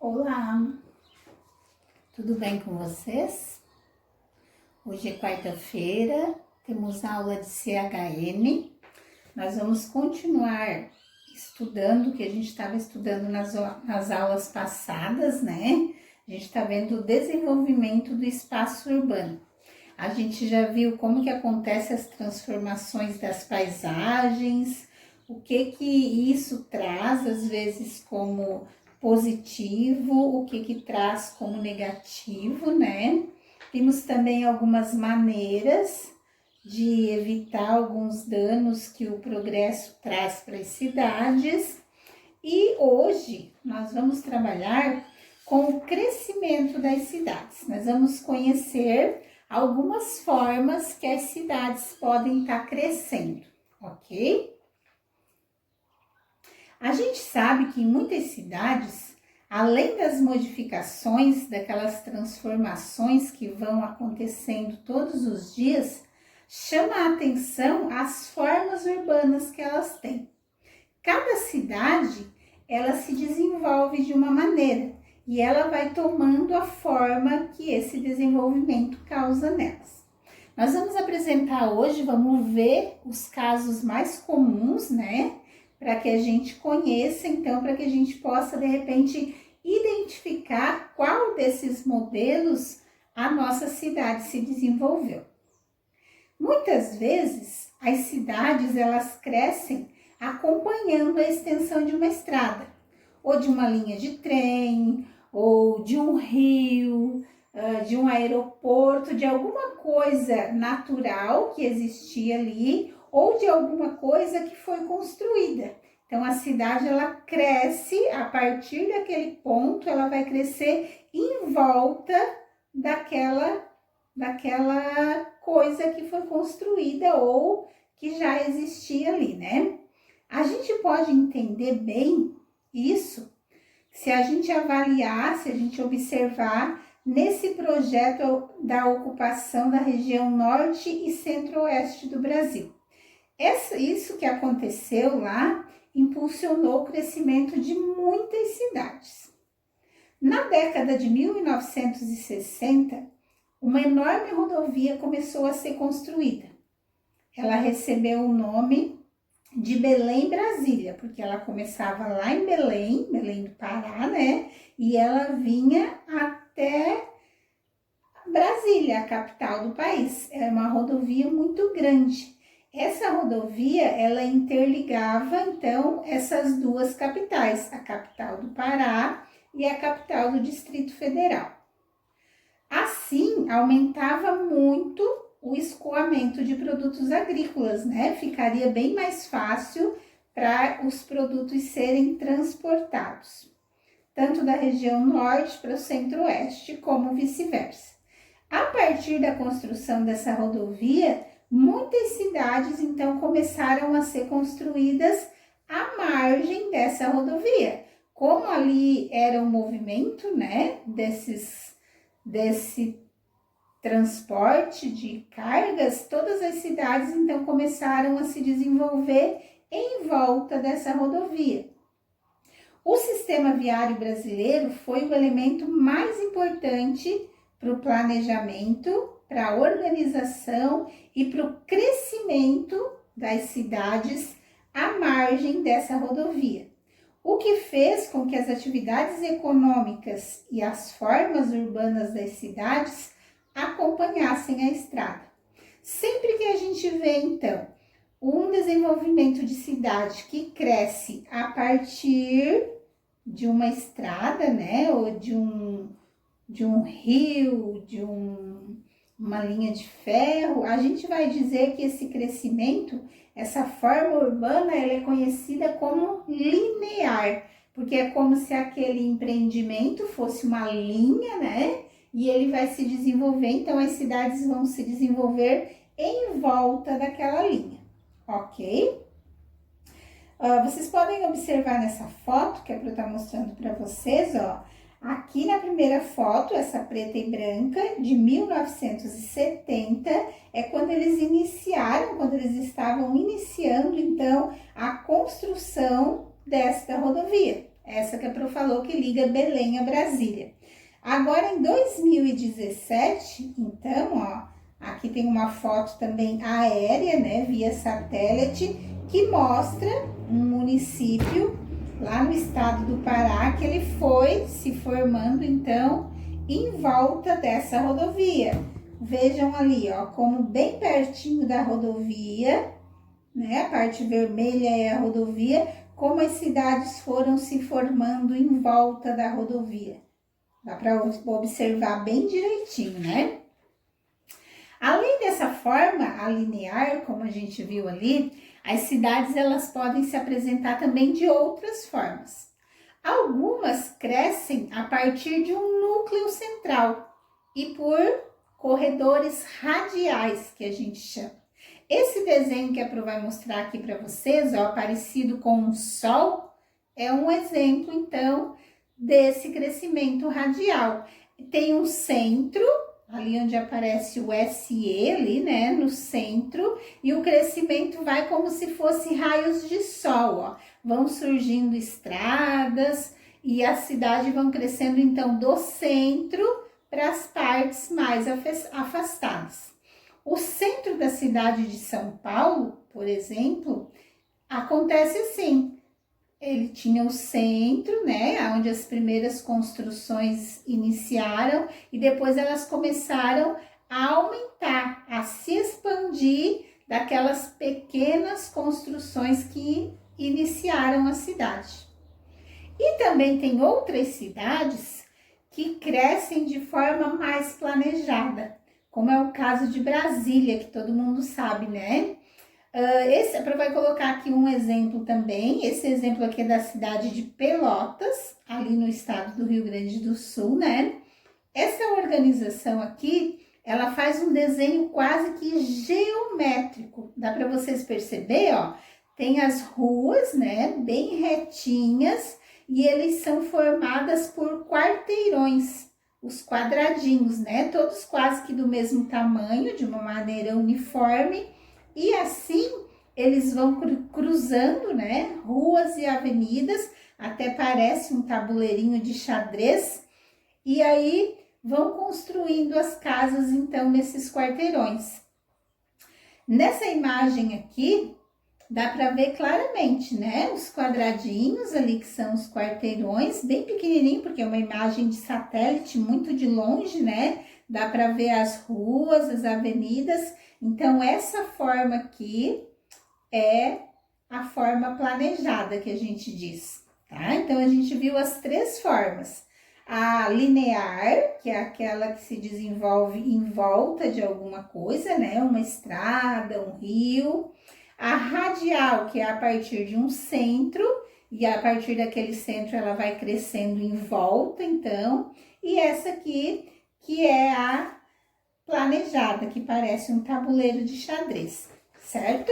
Olá, tudo bem com vocês? Hoje é quarta-feira, temos aula de CHM. Nós vamos continuar estudando o que a gente estava estudando nas aulas passadas, né? A gente está vendo o desenvolvimento do espaço urbano. A gente já viu como que acontecem as transformações das paisagens, o que isso traz, às vezes, como positivo, o que traz como negativo, né? Temos também algumas maneiras de evitar alguns danos que o progresso traz para as cidades. E hoje nós vamos trabalhar com o crescimento das cidades. Nós vamos conhecer algumas formas que as cidades podem estar crescendo, ok? A gente sabe que em muitas cidades, além das modificações, daquelas transformações que vão acontecendo todos os dias, chama a atenção as formas urbanas que elas têm. Cada cidade, ela se desenvolve de uma maneira e ela vai tomando a forma que esse desenvolvimento causa nelas. Nós vamos apresentar hoje, vamos ver os casos mais comuns, né? Para que a gente conheça, então, para que a gente possa, de repente, identificar qual desses modelos a nossa cidade se desenvolveu. Muitas vezes, as cidades, elas crescem acompanhando a extensão de uma estrada, ou de uma linha de trem, ou de um rio, de um aeroporto, de alguma coisa natural que existia ali, ou de alguma coisa que foi construída. Então, a cidade, ela cresce, a partir daquele ponto, ela vai crescer em volta daquela coisa que foi construída ou que já existia ali, né? A gente pode entender bem isso se a gente avaliar, se a gente observar nesse projeto da ocupação da região norte e centro-oeste do Brasil. Isso que aconteceu lá impulsionou o crescimento de muitas cidades. Na década de 1960, uma enorme rodovia começou a ser construída. Ela recebeu o nome de Belém-Brasília, porque ela começava lá em Belém, Belém do Pará, né? E ela vinha até Brasília, a capital do país. É uma rodovia muito grande. Essa rodovia, ela interligava, então, essas duas capitais, a capital do Pará e a capital do Distrito Federal. Assim, aumentava muito o escoamento de produtos agrícolas, né? Ficaria bem mais fácil para os produtos serem transportados, tanto da região norte para o centro-oeste, como vice-versa. A partir da construção dessa rodovia, muitas cidades, então, começaram a ser construídas à margem dessa rodovia. Como ali era um movimento, né, desse transporte de cargas, todas as cidades, então, começaram a se desenvolver em volta dessa rodovia. O sistema viário brasileiro foi o elemento mais importante para o planejamento, para a organização e para o crescimento das cidades à margem dessa rodovia. O que fez com que as atividades econômicas e as formas urbanas das cidades acompanhassem a estrada. Sempre que a gente vê, então, um desenvolvimento de cidade que cresce a partir de uma estrada, né, ou de um rio, de uma linha de ferro, a gente vai dizer que esse crescimento, essa forma urbana, ela é conhecida como linear, porque é como se aquele empreendimento fosse uma linha, né? E ele vai se desenvolver, então as cidades vão se desenvolver em volta daquela linha, ok? Vocês podem observar nessa foto, que é para eu estar mostrando para vocês, ó. Aqui na primeira foto, essa preta e branca, de 1970, é quando eles estavam iniciando, então, a construção desta rodovia. essa que a Pro falou que liga Belém a Brasília. Agora em 2017, então, ó, aqui tem uma foto também aérea, né, via satélite, que mostra um município lá no estado do Pará, que ele foi se formando, então, em volta dessa rodovia. Vejam ali, ó, como bem pertinho da rodovia, né, a parte vermelha é a rodovia, como as cidades foram se formando em volta da rodovia. Dá para observar bem direitinho, né? Além dessa forma linear, como a gente viu ali, as cidades elas podem se apresentar também de outras formas. Algumas crescem a partir de um núcleo central e por corredores radiais, que a gente chama. Esse desenho que a Pro vai mostrar aqui para vocês, ó, parecido com um sol, é um exemplo, então, desse crescimento radial. Tem um centro, ali onde aparece o SE ali, né, no centro, e o crescimento vai como se fosse raios de sol, ó. Vão surgindo estradas e a cidade vão crescendo, então, do centro para as partes mais afastadas. O centro da cidade de São Paulo, por exemplo, acontece assim. Ele tinha o centro, né, onde as primeiras construções iniciaram e depois elas começaram a aumentar, a se expandir daquelas pequenas construções que iniciaram a cidade. E também tem outras cidades que crescem de forma mais planejada, como é o caso de Brasília, que todo mundo sabe, né? Esse vai colocar aqui um exemplo também. Esse exemplo aqui é da cidade de Pelotas, ali no estado do Rio Grande do Sul, né? Essa organização aqui, ela faz um desenho quase que geométrico. Dá para vocês perceber, ó? Tem as ruas, né? Bem retinhas e eles são formadas por quarteirões, os quadradinhos, né? Todos quase que do mesmo tamanho, de uma maneira uniforme. E assim eles vão cruzando, né, ruas e avenidas, até parece um tabuleirinho de xadrez, e aí vão construindo as casas, então, nesses quarteirões. Nessa imagem aqui, dá para ver claramente, né, os quadradinhos ali que são os quarteirões, bem pequenininho, porque é uma imagem de satélite muito de longe, né, dá para ver as ruas, as avenidas. Então, essa forma aqui é a forma planejada que a gente diz, tá? Então, a gente viu as três formas. A linear, que é aquela que se desenvolve em volta de alguma coisa, né? Uma estrada, um rio. A radial, que é a partir de um centro, e a partir daquele centro ela vai crescendo em volta, então. E essa aqui, que é a planejada, que parece um tabuleiro de xadrez, certo?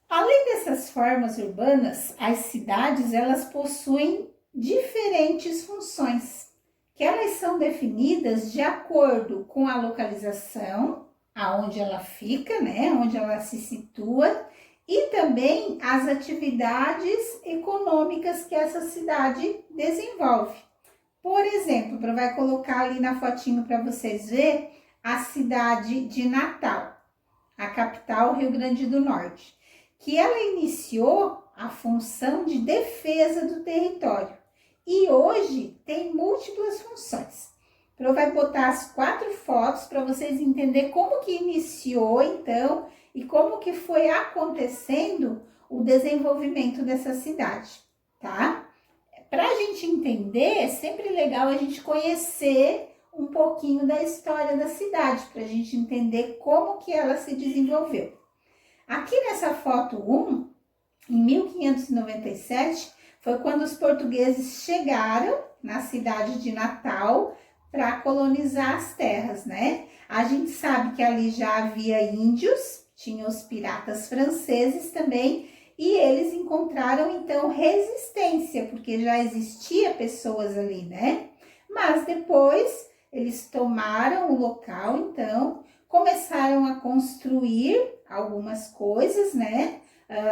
Além dessas formas urbanas, as cidades elas possuem diferentes funções, que elas são definidas de acordo com a localização, aonde ela fica, né, onde ela se situa, e também as atividades econômicas que essa cidade desenvolve. Por exemplo, vai colocar ali na fotinho para vocês verem a cidade de Natal, a capital Rio Grande do Norte, que ela iniciou a função de defesa do território e hoje tem múltiplas funções. Vai botar as 4 fotos para vocês entenderem como que iniciou então e como que foi acontecendo o desenvolvimento dessa cidade, tá? Para a gente entender, é sempre legal a gente conhecer um pouquinho da história da cidade, para a gente entender como que ela se desenvolveu. Aqui nessa foto 1, em 1597, foi quando os portugueses chegaram na cidade de Natal para colonizar as terras, né? A gente sabe que ali já havia índios, tinha os piratas franceses também, e eles encontraram, então, resistência, porque já existia pessoas ali, né? Mas depois eles tomaram o local, então, começaram a construir algumas coisas, né?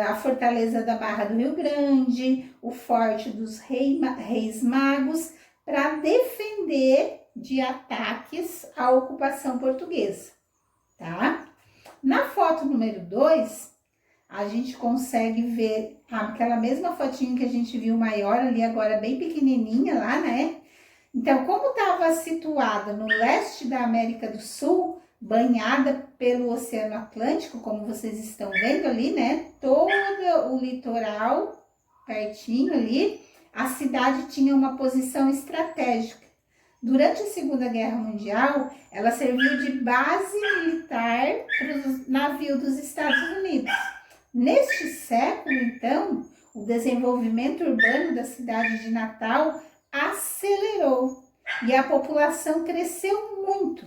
a fortaleza da Barra do Rio Grande, o Forte dos Reis Magos, para defender de ataques à ocupação portuguesa, tá? Na foto número 2, a gente consegue ver aquela mesma fotinho que a gente viu maior ali, agora bem pequenininha lá, né? Então, como estava situada no leste da América do Sul, banhada pelo Oceano Atlântico, como vocês estão vendo ali, né? Todo o litoral pertinho ali, a cidade tinha uma posição estratégica. Durante a Segunda Guerra Mundial, ela serviu de base militar para os navios dos Estados Unidos. Neste século, então, o desenvolvimento urbano da cidade de Natal acelerou e a população cresceu muito.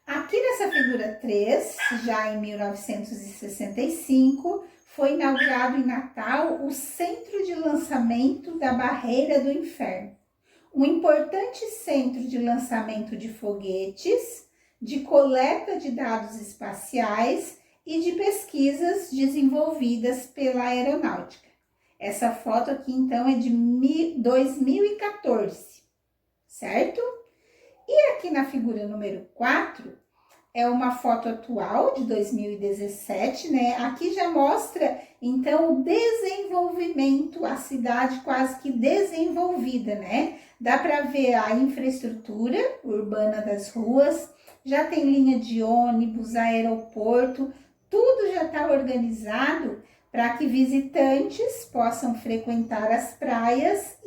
Aqui nessa figura 3, já em 1965, foi inaugurado em Natal o Centro de Lançamento da Barreira do Inferno, um importante centro de lançamento de foguetes, de coleta de dados espaciais e de pesquisas desenvolvidas pela aeronáutica. Essa foto aqui, então, é de 2014, certo? E aqui na figura número 4, é uma foto atual de 2017, né? Aqui já mostra, então, o desenvolvimento, a cidade quase que desenvolvida, né? Dá para ver a infraestrutura urbana das ruas, já tem linha de ônibus, aeroporto, tudo já está organizado para que visitantes possam frequentar as praias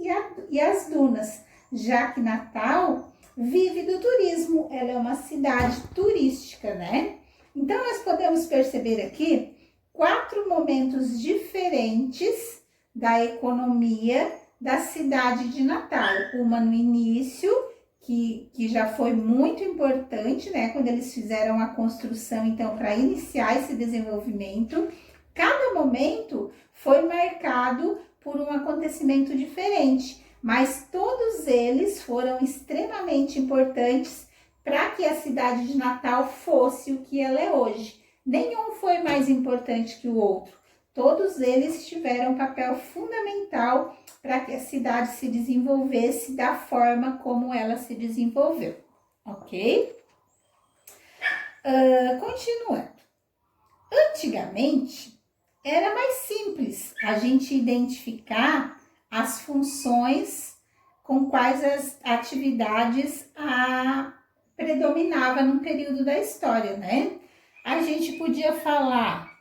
e as dunas, já que Natal vive do turismo, ela é uma cidade turística, né? Então, nós podemos perceber aqui 4 momentos diferentes da economia da cidade de Natal. Uma no início, que já foi muito importante, né? Quando eles fizeram a construção, então, para iniciar esse desenvolvimento. Cada momento foi marcado por um acontecimento diferente, mas todos eles foram extremamente importantes para que a cidade de Natal fosse o que ela é hoje. Nenhum foi mais importante que o outro. Todos eles tiveram um papel fundamental para que a cidade se desenvolvesse da forma como ela se desenvolveu, ok? Continuando. Antigamente, era mais simples a gente identificar as funções com quais as atividades predominava num período da história, né? A gente podia falar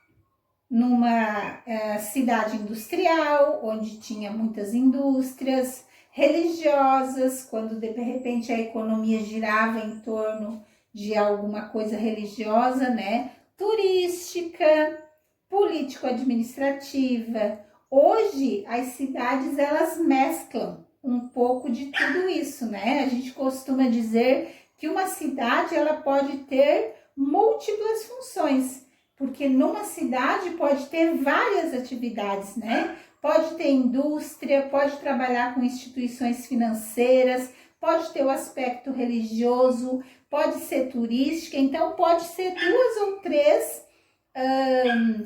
numa cidade industrial, onde tinha muitas indústrias, religiosas, quando de repente a economia girava em torno de alguma coisa religiosa, né? Turística, político-administrativa. Hoje, as cidades, elas mesclam um pouco de tudo isso, né? A gente costuma dizer que uma cidade, ela pode ter múltiplas funções, porque numa cidade pode ter várias atividades, né? Pode ter indústria, pode trabalhar com instituições financeiras, pode ter o aspecto religioso, pode ser turística, então pode ser 2 ou 3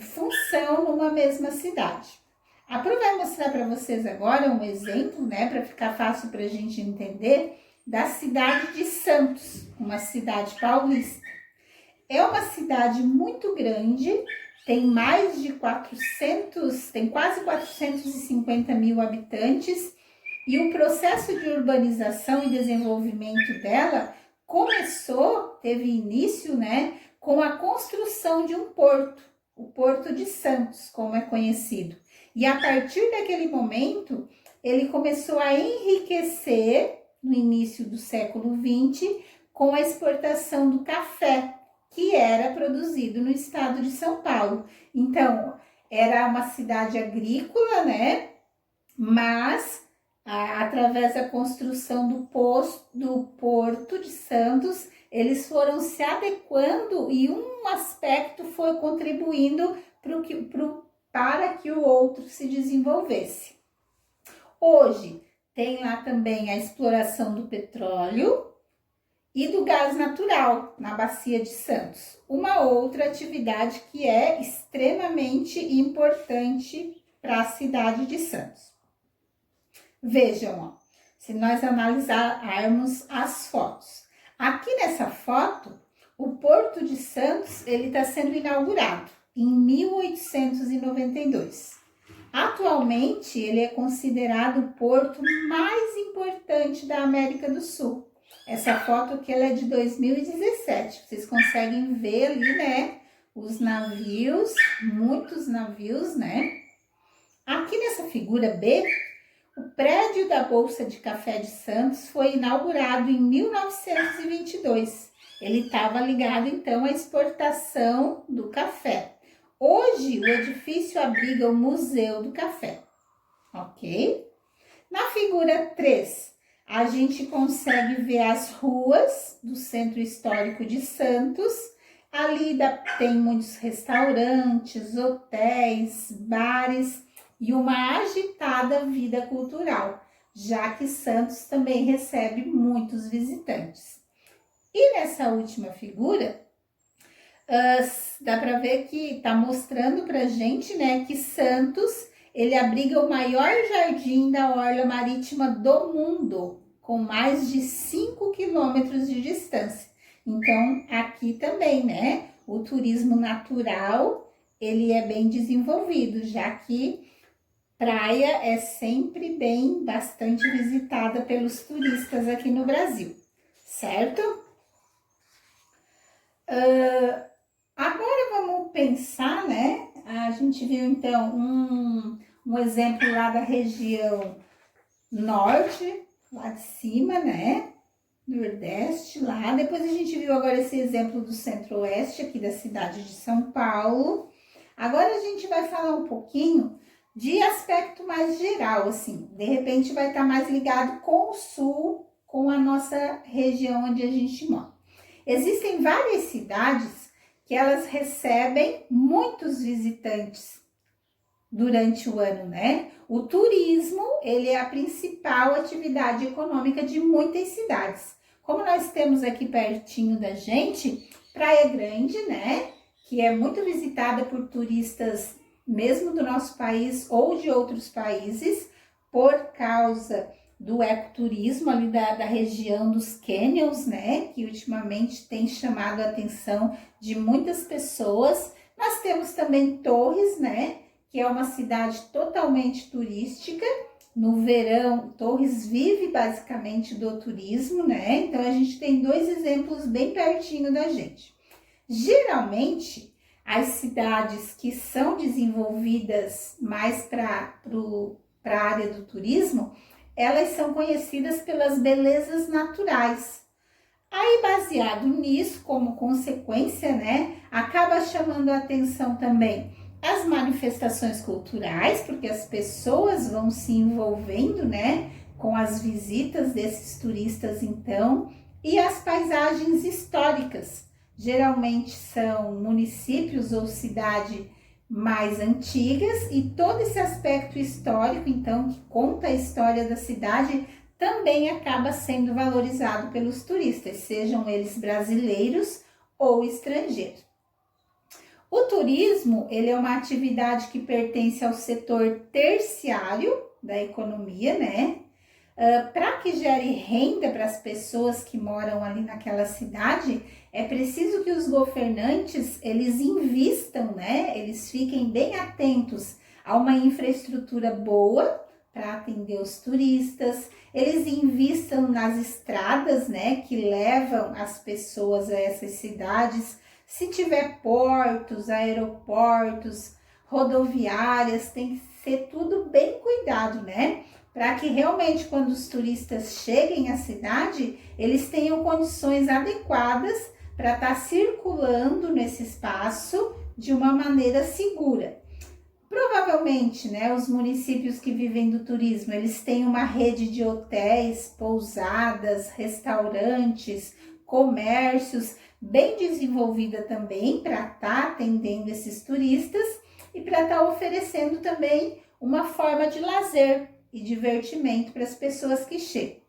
função numa mesma cidade. A Pro vai mostrar para vocês agora um exemplo, né, para ficar fácil para a gente entender, da cidade de Santos, uma cidade paulista. É uma cidade muito grande, tem mais de 400, tem quase 450 mil habitantes, e o processo de urbanização e desenvolvimento dela teve início, né, com a construção de um porto, o Porto de Santos, como é conhecido. E a partir daquele momento, ele começou a enriquecer, no início do século XX, com a exportação do café, que era produzido no estado de São Paulo. Então, era uma cidade agrícola, né? Mas, através da construção do Porto de Santos, eles foram se adequando e um aspecto foi contribuindo para que o outro se desenvolvesse. Hoje, tem lá também a exploração do petróleo e do gás natural na Bacia de Santos. Uma outra atividade que é extremamente importante para a cidade de Santos. Vejam, ó, se nós analisarmos as fotos. Aqui nessa foto, o Porto de Santos ele está sendo inaugurado em 1892. Atualmente, ele é considerado o porto mais importante da América do Sul. Essa foto aqui ela é de 2017. Vocês conseguem ver ali, né? Os navios, muitos navios, né? Aqui nessa figura B, o prédio da Bolsa de Café de Santos foi inaugurado em 1922. Ele estava ligado, então, à exportação do café. Hoje, o edifício abriga o Museu do Café, ok? Na figura 3, a gente consegue ver as ruas do Centro Histórico de Santos. Ali tem muitos restaurantes, hotéis, bares e uma agitada vida cultural, já que Santos também recebe muitos visitantes. E nessa última figura, dá para ver que está mostrando para a gente, né, que Santos, ele abriga o maior jardim da orla marítima do mundo, com mais de 5 quilômetros de distância. Então, aqui também, né, o turismo natural, ele é bem desenvolvido, já que praia é sempre bastante visitada pelos turistas aqui no Brasil, certo? Agora vamos pensar, né? A gente viu então um exemplo lá da região norte, lá de cima, né? Nordeste lá. Depois a gente viu agora esse exemplo do centro-oeste aqui da cidade de São Paulo. Agora a gente vai falar um pouquinho de aspecto mais geral, assim. De repente vai estar mais ligado com o sul, com a nossa região onde a gente mora. Existem várias cidades que elas recebem muitos visitantes durante o ano, né? O turismo, ele é a principal atividade econômica de muitas cidades. Como nós temos aqui pertinho da gente, Praia Grande, né? Que é muito visitada por turistas mesmo do nosso país ou de outros países, por causa do ecoturismo ali da região dos canyons, né? Que ultimamente tem chamado a atenção de muitas pessoas. Nós temos também Torres, né? Que é uma cidade totalmente turística. No verão, Torres vive basicamente do turismo, né? Então, a gente tem dois exemplos bem pertinho da gente. Geralmente, as cidades que são desenvolvidas mais para a área do turismo, elas são conhecidas pelas belezas naturais. Aí, baseado nisso, como consequência, né, acaba chamando a atenção também as manifestações culturais, porque as pessoas vão se envolvendo, né, com as visitas desses turistas, então, e as paisagens históricas. Geralmente são municípios ou cidade mais antigas e todo esse aspecto histórico, então, que conta a história da cidade, também acaba sendo valorizado pelos turistas, sejam eles brasileiros ou estrangeiros. O turismo, ele é uma atividade que pertence ao setor terciário da economia, né? Para que gere renda para as pessoas que moram ali naquela cidade, é preciso que os governantes, eles invistam, né? Eles fiquem bem atentos a uma infraestrutura boa para atender os turistas, eles invistam nas estradas, né? Que levam as pessoas a essas cidades. Se tiver portos, aeroportos, rodoviárias, tem que ser tudo bem cuidado, né? Para que realmente quando os turistas cheguem à cidade, eles tenham condições adequadas para estar circulando nesse espaço de uma maneira segura. Provavelmente, né, os municípios que vivem do turismo, eles têm uma rede de hotéis, pousadas, restaurantes, comércios, bem desenvolvida também para estar atendendo esses turistas e para estar oferecendo também uma forma de lazer e divertimento para as pessoas que chegam.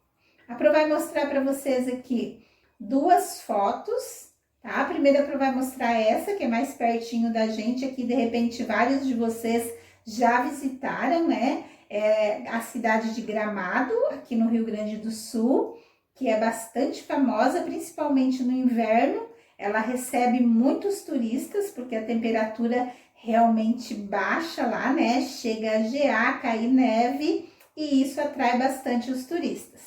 A Pro vai mostrar para vocês aqui duas fotos, tá? Primeiro a Pro vai mostrar essa, que é mais pertinho da gente aqui, de repente vários de vocês já visitaram, né? A cidade de Gramado, aqui no Rio Grande do Sul, que é bastante famosa, principalmente no inverno. Ela recebe muitos turistas, porque a temperatura realmente baixa lá, né? Chega a gear, cair neve, e isso atrai bastante os turistas.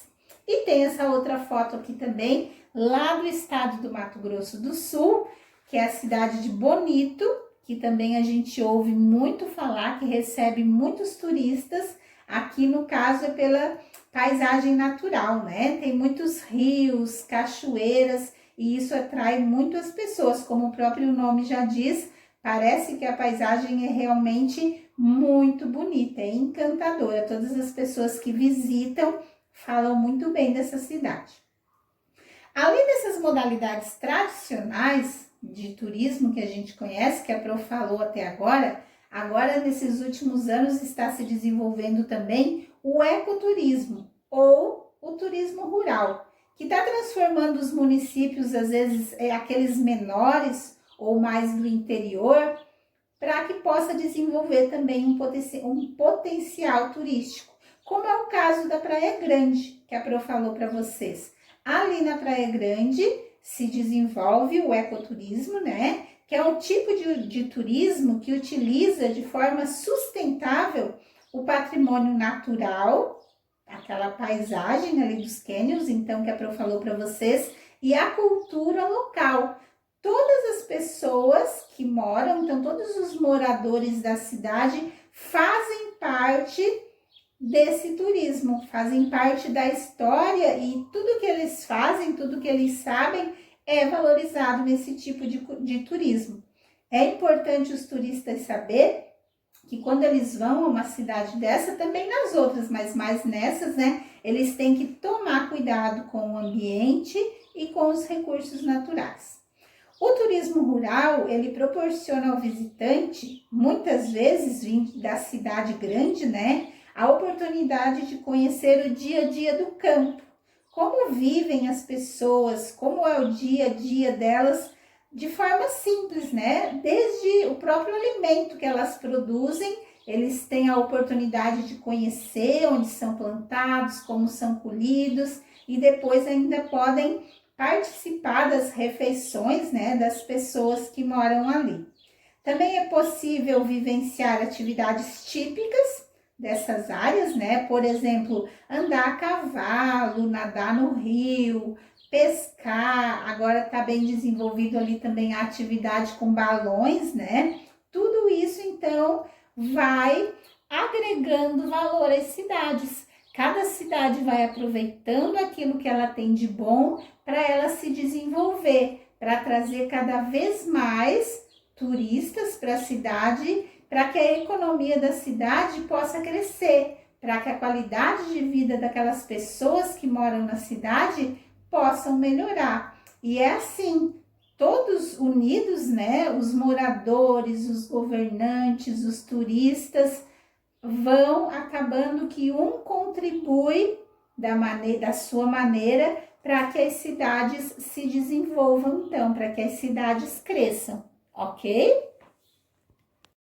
E tem essa outra foto aqui também, lá do estado do Mato Grosso do Sul, que é a cidade de Bonito, que também a gente ouve muito falar, que recebe muitos turistas. Aqui no caso é pela paisagem natural, né? Tem muitos rios, cachoeiras, e isso atrai muito as pessoas, como o próprio nome já diz, parece que a paisagem é realmente muito bonita, é encantadora. Todas as pessoas que visitam falam muito bem dessa cidade. Além dessas modalidades tradicionais de turismo que a gente conhece, que a Pro falou até agora, nesses últimos anos está se desenvolvendo também o ecoturismo ou o turismo rural, que está transformando os municípios, às vezes aqueles menores ou mais do interior, para que possa desenvolver também um potencial turístico, como é o caso da Praia Grande, que a Pro falou para vocês. Ali na Praia Grande se desenvolve o ecoturismo, né? Que é um tipo de turismo que utiliza de forma sustentável o patrimônio natural, aquela paisagem ali dos cânions, então, que a Pro falou para vocês, e a cultura local. Todas as pessoas que moram, então todos os moradores da cidade fazem parte desse turismo, fazem parte da história, e tudo que eles fazem, tudo que eles sabem é valorizado nesse tipo de turismo. É importante os turistas saber que quando eles vão a uma cidade dessa, também nas outras, mas mais nessas, né, eles têm que tomar cuidado com o ambiente e com os recursos naturais. O turismo rural, ele proporciona ao visitante, muitas vezes vindo da cidade grande, né, a oportunidade de conhecer o dia a dia do campo, como vivem as pessoas, como é o dia a dia delas, de forma simples, né? Desde o próprio alimento que elas produzem, eles têm a oportunidade de conhecer onde são plantados, como são colhidos, e depois ainda podem participar das refeições, né, das pessoas que moram ali. Também é possível vivenciar atividades típicas dessas áreas, né? Por exemplo, andar a cavalo, nadar no rio, pescar. Agora está bem desenvolvido ali também a atividade com balões, né? Tudo isso, então, vai agregando valor às cidades. Cada cidade vai aproveitando aquilo que ela tem de bom para ela se desenvolver, para trazer cada vez mais turistas para a cidade, para que a economia da cidade possa crescer, para que a qualidade de vida daquelas pessoas que moram na cidade possam melhorar. E é assim, todos unidos, né? Os moradores, os governantes, os turistas, vão acabando que um contribui da sua maneira para que as cidades se desenvolvam, então, para que as cidades cresçam, ok?